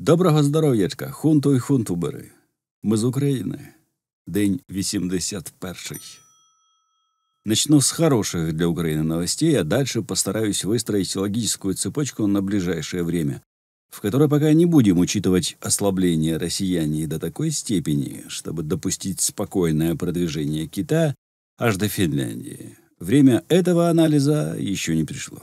Доброго здоров'ячка, хунту і хунту бери. Ми з України. День 81. Начну с хороших для Украины новостей, а дальше постараюсь выстроить логическую цепочку на ближайшее время, в которой пока не будем учитывать ослабление россияне до такой степени, чтобы допустить спокойное продвижение Китая аж до Финляндии. Время этого анализа еще не пришло.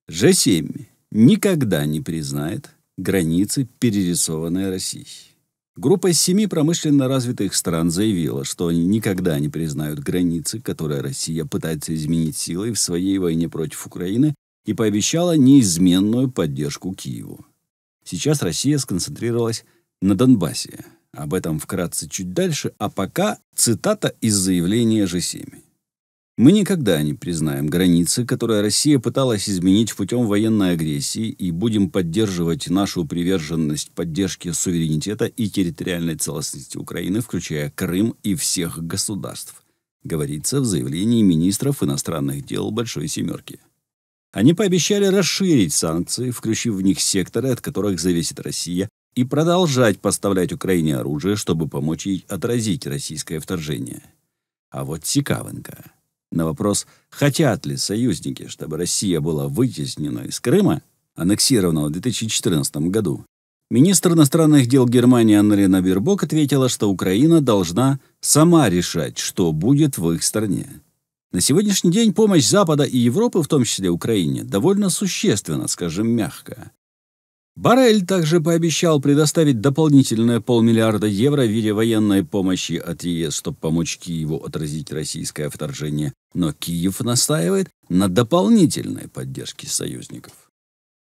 G7 никогда не признает границы, перерисованные Россией. Группа из 7 промышленно развитых стран заявила, что они никогда не признают границы, которые Россия пытается изменить силой в своей войне против Украины, и пообещала неизменную поддержку Киеву. Сейчас Россия сконцентрировалась на Донбассе. Об этом вкратце чуть дальше, а пока цитата из заявления G7. Мы никогда не признаем границы, которые Россия пыталась изменить путем военной агрессии, и будем поддерживать нашу приверженность поддержке суверенитета и территориальной целостности Украины, включая Крым и всех государств, говорится в заявлении министров иностранных дел Большой Семерки. Они пообещали расширить санкции, включив в них секторы, от которых зависит Россия, и продолжать поставлять Украине оружие, чтобы помочь ей отразить российское вторжение. А вот цікавинка. На вопрос, хотят ли союзники, чтобы Россия была вытеснена из Крыма, аннексированного в 2014 году, министр иностранных дел Германии Анна-Лена Бербок ответила, что Украина должна сама решать, что будет в их стране. На сегодняшний день помощь Запада и Европы, в том числе Украине, довольно существенна, скажем мягко. Боррель также пообещал предоставить дополнительные 500 миллиарда евро в виде военной помощи от ЕС, чтобы помочь Киеву отразить российское вторжение. Но Киев настаивает на дополнительной поддержке союзников.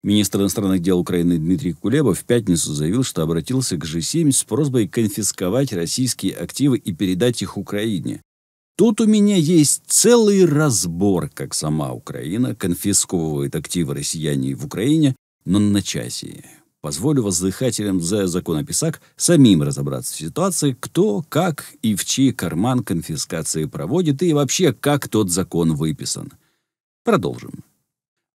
Министр иностранных дел Украины Дмитрий Кулеба в пятницу заявил, что обратился к G7 с просьбой конфисковать российские активы и передать их Украине. Тут у меня есть целый разбор, как сама Украина конфисковывает активы россияне в Украине, но на часе. Позволю воздыхателям за законописак самим разобраться в ситуации, кто, как и в чей карман конфискации проводит, и вообще, как тот закон выписан. Продолжим.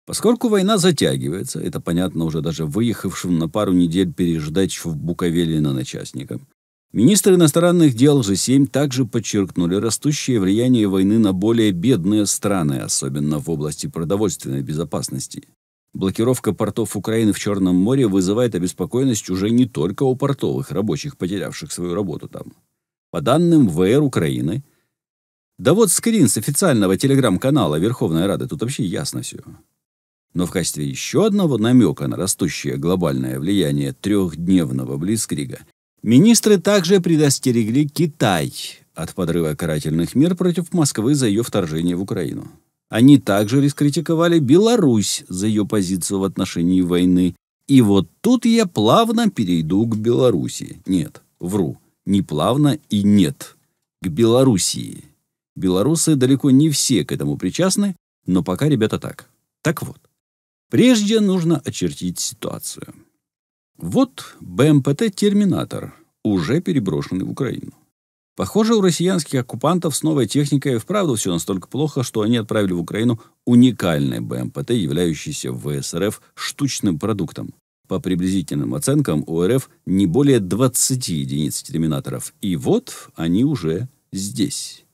Поскольку война затягивается, это понятно уже даже выехавшим на пару недель переждать в Буковеле на начальникам, министры иностранных дел G7 также подчеркнули растущее влияние войны на более бедные страны, особенно в области продовольственной безопасности. Блокировка портов Украины в Черном море вызывает обеспокоенность уже не только у портовых рабочих, потерявших свою работу там. По данным ВР Украины, да вот скрин с официального телеграм-канала Верховной Рады, тут вообще ясно все. Но в качестве еще одного намека на растущее глобальное влияние трехдневного блицкрига министры также предостерегли Китай от подрыва карательных мер против Москвы за ее вторжение в Украину. Они также раскритиковали Беларусь за ее позицию в отношении войны. И вот тут я плавно перейду к Беларуси. Нет, вру. Не плавно и нет. К Белоруссии. Белорусы далеко не все к этому причастны, но пока ребята так. Так вот. Прежде нужно очертить ситуацию. Вот БМПТ «Терминатор», уже переброшенный в Украину. Похоже, у россиянских оккупантов с новой техникой вправду все настолько плохо, что они отправили в Украину уникальный БМПТ, являющийся в ВС РФ штучным продуктом. По приблизительным оценкам, у РФ не более 20 единиц терминаторов. И вот они уже здесь.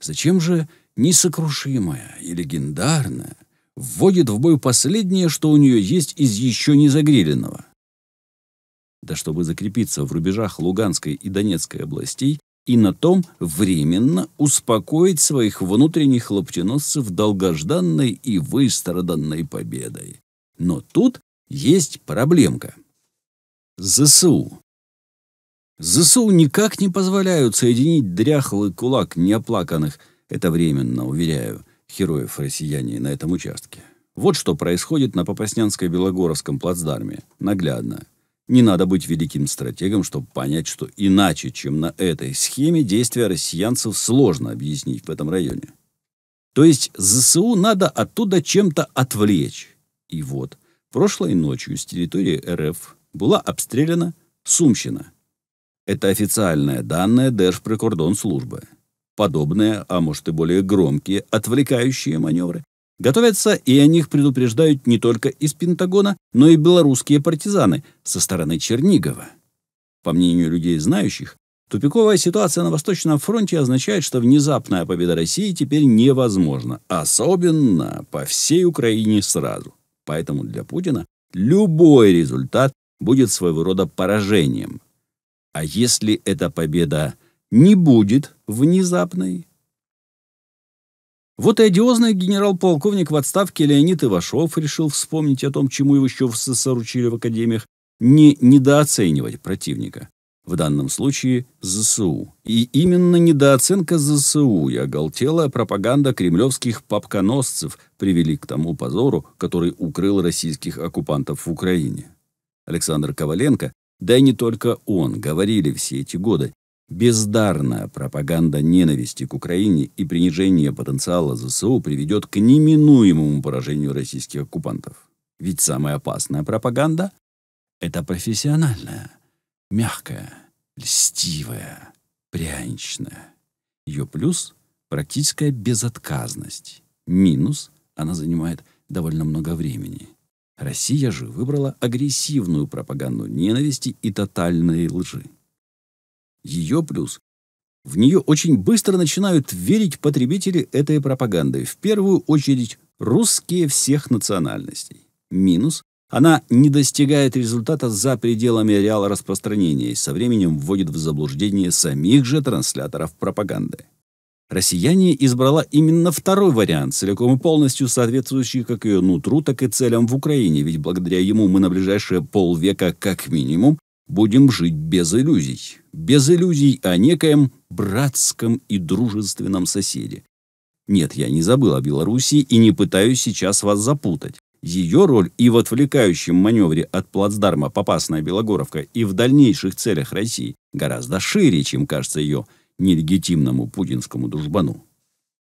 Зачем же несокрушимая и легендарная вводит в бой последнее, что у нее есть из еще не загреленного? Да чтобы закрепиться в рубежах Луганской и Донецкой областей, и на том временно успокоить своих внутренних лоптеносцев долгожданной и выстраданной победой. Но тут есть проблемка. ЗСУ. ЗСУ никак не позволяют соединить дряхлый кулак неоплаканных, это временно, уверяю, героев россияне на этом участке. Вот что происходит на Попаснянско-Белогоровском плацдарме. Наглядно. Не надо быть великим стратегом, чтобы понять, что иначе, чем на этой схеме, действия россиянцев сложно объяснить в этом районе. То есть ЗСУ надо оттуда чем-то отвлечь. И вот, прошлой ночью с территории РФ была обстреляна Сумщина. Это официальные данные Держприкордонслужбы. Подобные, а может и более громкие, отвлекающие маневры Готовятся, и о них предупреждают не только из Пентагона, но и белорусские партизаны со стороны Чернигова. По мнению людей знающих, тупиковая ситуация на Восточном фронте означает, что внезапная победа России теперь невозможна, особенно по всей Украине сразу. Поэтому для Путина любой результат будет своего рода поражением. А если эта победа не будет внезапной? Вот и одиозный генерал-полковник в отставке Леонид Ивашов решил вспомнить о том, чему его еще в СССР учили в академиях, не недооценивать противника. В данном случае ЗСУ. И именно недооценка ЗСУ и оголтелая пропаганда кремлевских папконосцев привели к тому позору, который укрыл российских оккупантов в Украине. Александр Коваленко, да и не только он, говорили все эти годы, бездарная пропаганда ненависти к Украине и принижение потенциала ЗСУ приведет к неминуемому поражению российских оккупантов. Ведь самая опасная пропаганда – это профессиональная, мягкая, льстивая, пряничная. Ее плюс – практическая безотказность. Минус – она занимает довольно много времени. Россия же выбрала агрессивную пропаганду ненависти и тотальной лжи. Ее плюс – в нее очень быстро начинают верить потребители этой пропаганды, в первую очередь русские всех национальностей. Минус – она не достигает результата за пределами ареала распространения и со временем вводит в заблуждение самих же трансляторов пропаганды. Россияне избрала именно второй вариант, целиком и полностью соответствующий как ее нутру, так и целям в Украине, ведь благодаря ему мы на ближайшие полвека как минимум будем жить без иллюзий. Без иллюзий о некоем братском и дружественном соседе. Нет, я не забыл о Белоруссии и не пытаюсь сейчас вас запутать. Ее роль и в отвлекающем маневре от плацдарма Попасная Белогоровка, и в дальнейших целях России гораздо шире, чем кажется ее нелегитимному путинскому дружбану.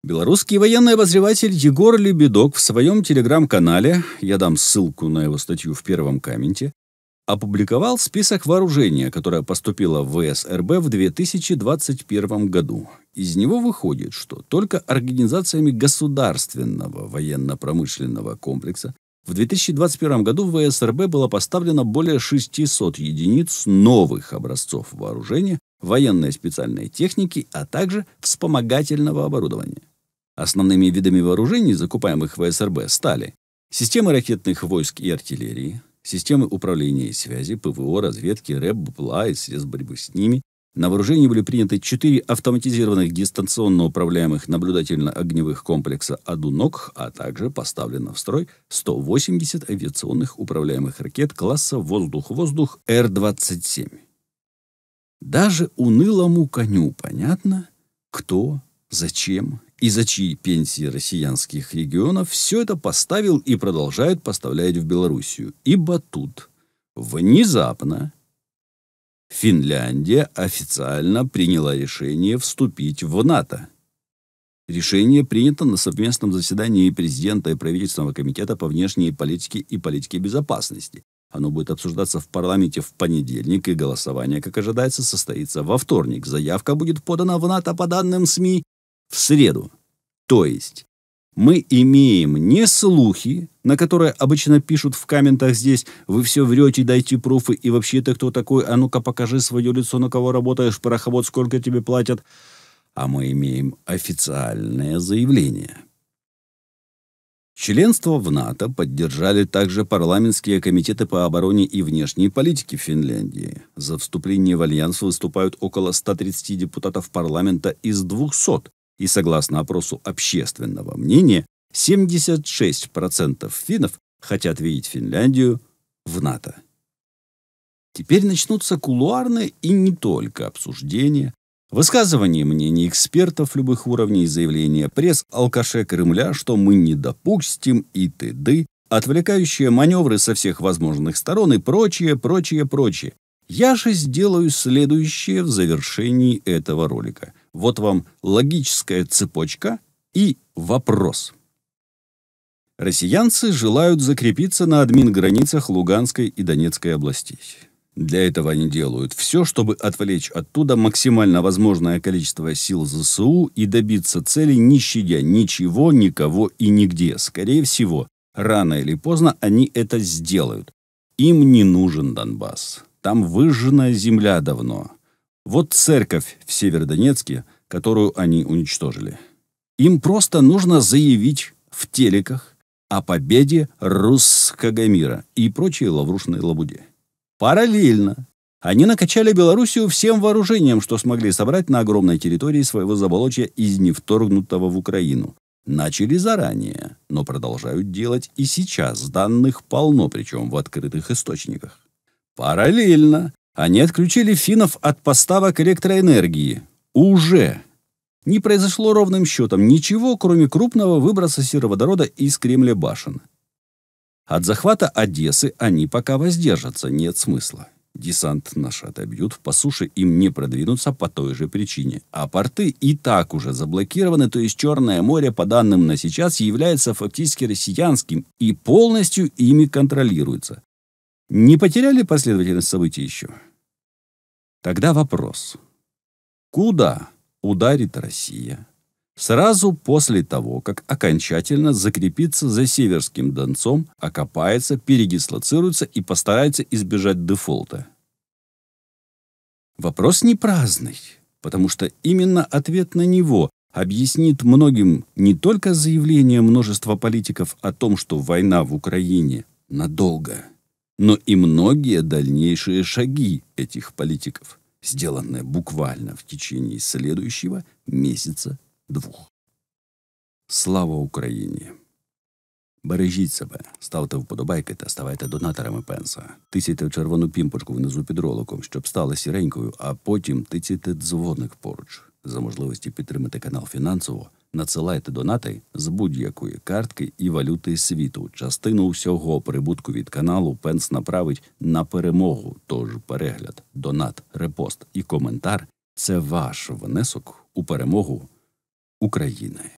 Белорусский военный обозреватель Егор Лебедок в своем телеграм-канале, я дам ссылку на его статью в первом комменте, опубликовал список вооружения, которое поступило в ВСРБ в 2021 году. Из него выходит, что только организациями государственного военно-промышленного комплекса в 2021 году в ВСРБ было поставлено более 600 единиц новых образцов вооружения, военной специальной техники, а также вспомогательного оборудования. Основными видами вооружений, закупаемых в ВСРБ, стали системы ракетных войск и артиллерии, системы управления и связи, ПВО, разведки, РЭБ, БПЛА и средств борьбы с ними. На вооружение были приняты 4 автоматизированных дистанционно управляемых наблюдательно-огневых комплекса «Адунок», а также поставлено в строй 180 авиационных управляемых ракет класса «Воздух-воздух» Р-27. Даже унылому коню понятно, кто, зачем и за чьи пенсии россиянских регионов все это поставил и продолжает поставлять в Белоруссию. Ибо тут внезапно Финляндия официально приняла решение вступить в НАТО. Решение принято на совместном заседании президента и правительственного комитета по внешней политике и политике безопасности. Оно будет обсуждаться в парламенте в понедельник, и голосование, как ожидается, состоится во вторник. Заявка будет подана в НАТО по данным СМИ в среду. То есть мы имеем не слухи, на которые обычно пишут в комментах здесь: «Вы все врете, дайте пруфы, и вообще ты кто такой? А ну-ка покажи свое лицо, на кого работаешь, пороховод, сколько тебе платят». А мы имеем официальное заявление. Членство в НАТО поддержали также парламентские комитеты по обороне и внешней политике Финляндии. За вступление в альянс выступают около 130 депутатов парламента из 200. И согласно опросу общественного мнения, 76% финнов хотят видеть Финляндию в НАТО. Теперь начнутся кулуарные и не только обсуждения, высказывания мнений экспертов любых уровней, заявления пресс-алкаше Кремля, что мы не допустим, и т.д., отвлекающие маневры со всех возможных сторон и прочее, прочее, прочее. Я же сделаю следующее в завершении этого ролика. Вот вам логическая цепочка и вопрос. Россиянцы желают закрепиться на админграницах Луганской и Донецкой областей. Для этого они делают все, чтобы отвлечь оттуда максимально возможное количество сил ЗСУ и добиться цели, не щадя ничего, никого и нигде. Скорее всего, рано или поздно они это сделают. Им не нужен Донбасс. Там выжженная земля давно. Вот церковь в Северодонецке, которую они уничтожили. Им просто нужно заявить в телеках о победе русского мира и прочей лаврушной лабуде. Параллельно они накачали Белоруссию всем вооружением, что смогли собрать на огромной территории своего заболочья из невторгнутого в Украину. Начали заранее, но продолжают делать и сейчас. Данных полно, причем в открытых источниках. Параллельно они отключили финнов от поставок электроэнергии. Уже не произошло ровным счетом ничего, кроме крупного выброса сероводорода из Кремля башен. От захвата Одессы они пока воздержатся, нет смысла. Десант наш отобьют, по суше им не продвинуться по той же причине. А порты и так уже заблокированы, то есть Черное море, по данным на сейчас, является фактически россиянским и полностью ими контролируется. Не потеряли последовательность событий еще? Тогда вопрос. Куда ударит Россия сразу после того, как окончательно закрепится за Северским Донцом, окопается, передислоцируется и постарается избежать дефолта? Вопрос не праздный, потому что именно ответ на него объяснит многим не только заявление множества политиков о том, что война в Украине надолго, но и многие дальнейшие шаги этих политиков, сделанные буквально в течение следующего месяца-двох. Слава Україні! Бережіть себе, ставте вподобайки та ставайте донаторами Пенса. Тицяйте в червону пімпочку внизу під роликом, щоб стали сіренькою, а потім тицяйте дзвоник поруч. За можливості підтримати канал фінансово, надсилайте донати з будь-якої картки і валюти світу. Частину всього прибутку від каналу Пенс направить на перемогу. Тож перегляд, донат, репост і коментар – це ваш внесок у перемогу України.